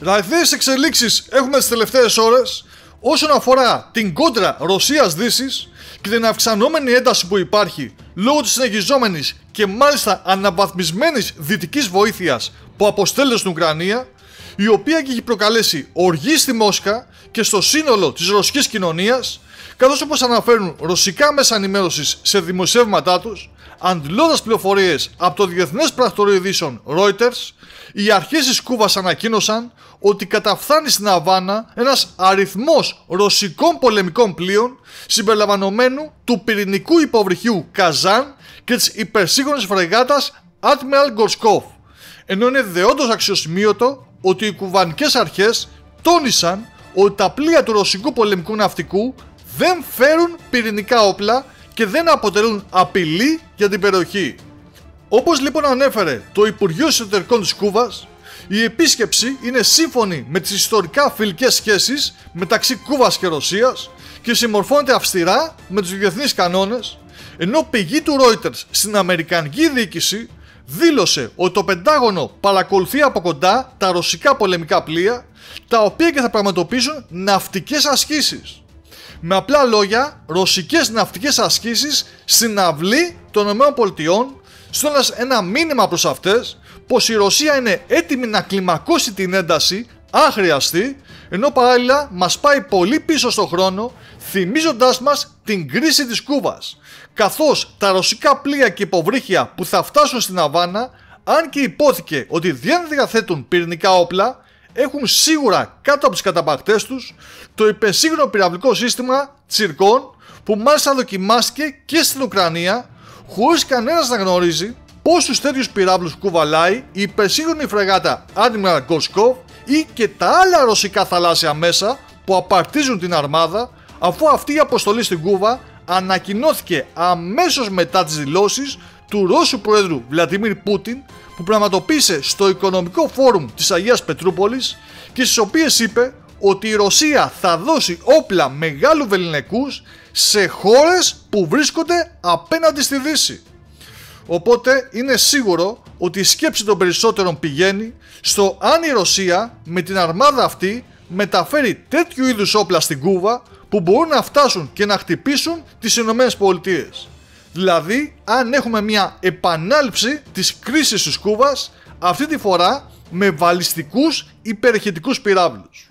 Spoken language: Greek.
Ραγδαίες εξελίξεις έχουμε τις τελευταίες ώρες όσον αφορά την κόντρα Ρωσίας-Δύσης και την αυξανόμενη ένταση που υπάρχει λόγω της συνεχιζόμενης και μάλιστα αναβαθμισμένης δυτικής βοήθειας που αποστέλλεται στην Ουκρανία, η οποία και έχει προκαλέσει οργή στη Μόσχα και στο σύνολο της ρωσικής κοινωνίας, καθώς όπως αναφέρουν ρωσικά μέσα ενημέρωσης σε δημοσιεύματά τους, αντλώντας πληροφορίες από το Διεθνές Πρακτορείο Ειδήσεων Reuters, οι αρχές της Κούβας ανακοίνωσαν ότι καταφθάνει στην Αβάνα ένας αριθμός ρωσικών πολεμικών πλοίων συμπεριλαμβανομένου του πυρηνικού υποβρυχίου Καζάν και της υπερσύγχρονης φρεγάτας Admiral Gorshkov, ενώ είναι δεόντως αξιοσημείωτο ότι οι κουβανικές αρχές τόνισαν ότι τα πλοία του ρωσικού πολεμικού ναυτικού δεν φέρουν πυρηνικά όπλα και δεν αποτελούν απειλή για την περιοχή. Όπως λοιπόν ανέφερε το Υπουργείο Εσωτερικών της Κούβας, η επίσκεψη είναι σύμφωνη με τις ιστορικά φιλικές σχέσεις μεταξύ Κούβας και Ρωσίας και συμμορφώνεται αυστηρά με τους διεθνείς κανόνες, ενώ πηγή του Reuters στην αμερικανική διοίκηση δήλωσε ότι το Πεντάγωνο παρακολουθεί από κοντά τα ρωσικά πολεμικά πλοία, τα οποία και θα πραγματοποιήσουν ναυτικές ασκήσεις. Με απλά λόγια, ρωσικές ναυτικές ασκήσεις στην αυλή των ΗΠΑ, στέλνοντας ένα μήνυμα προς αυτές πως η Ρωσία είναι έτοιμη να κλιμακώσει την ένταση αν χρειαστεί, ενώ παράλληλα μας πάει πολύ πίσω στο χρόνο, θυμίζοντάς μας την κρίση της Κούβας, καθώς τα ρωσικά πλοία και υποβρύχια που θα φτάσουν στην Αβάνα, αν και υπόθηκε ότι δεν διαθέτουν πυρηνικά όπλα, έχουν σίγουρα κάτω από τις καταπακτές τους το υπερσύγχρονο πυραυλικό σύστημα Τσιρκόν, που μάλιστα δοκιμάστηκε και στην Ουκρανία, χωρίς κανένας να γνωρίζει πόσους τέτοιους πυράβλους κουβαλάει η υπερσύγχρονη φρεγάτα Admiral Gorshkov ή και τα άλλα ρωσικά θαλάσσια μέσα που απαρτίζουν την αρμάδα, αφού αυτή η αποστολή στην Κούβα ανακοινώθηκε αμέσως μετά τις δηλώσεις του Ρώσου Προέδρου Βλαντίμιρ Πούτιν, που πραγματοποίησε στο Οικονομικό Φόρουμ της Αγίας Πετρούπολης και στις οποίες είπε ότι η Ρωσία θα δώσει όπλα μεγάλου βεληνικούς σε χώρες που βρίσκονται απέναντι στη Δύση. Οπότε είναι σίγουρο ότι η σκέψη των περισσότερων πηγαίνει στο αν η Ρωσία με την αρμάδα αυτή μεταφέρει τέτοιου είδους όπλα στην Κούβα που μπορούν να φτάσουν και να χτυπήσουν τις Ηνωμένες Πολιτείες. Δηλαδή αν έχουμε μια επανάληψη της κρίσης της Κούβας, αυτή τη φορά με βαλιστικούς υπερεχητικούς πυράβλους.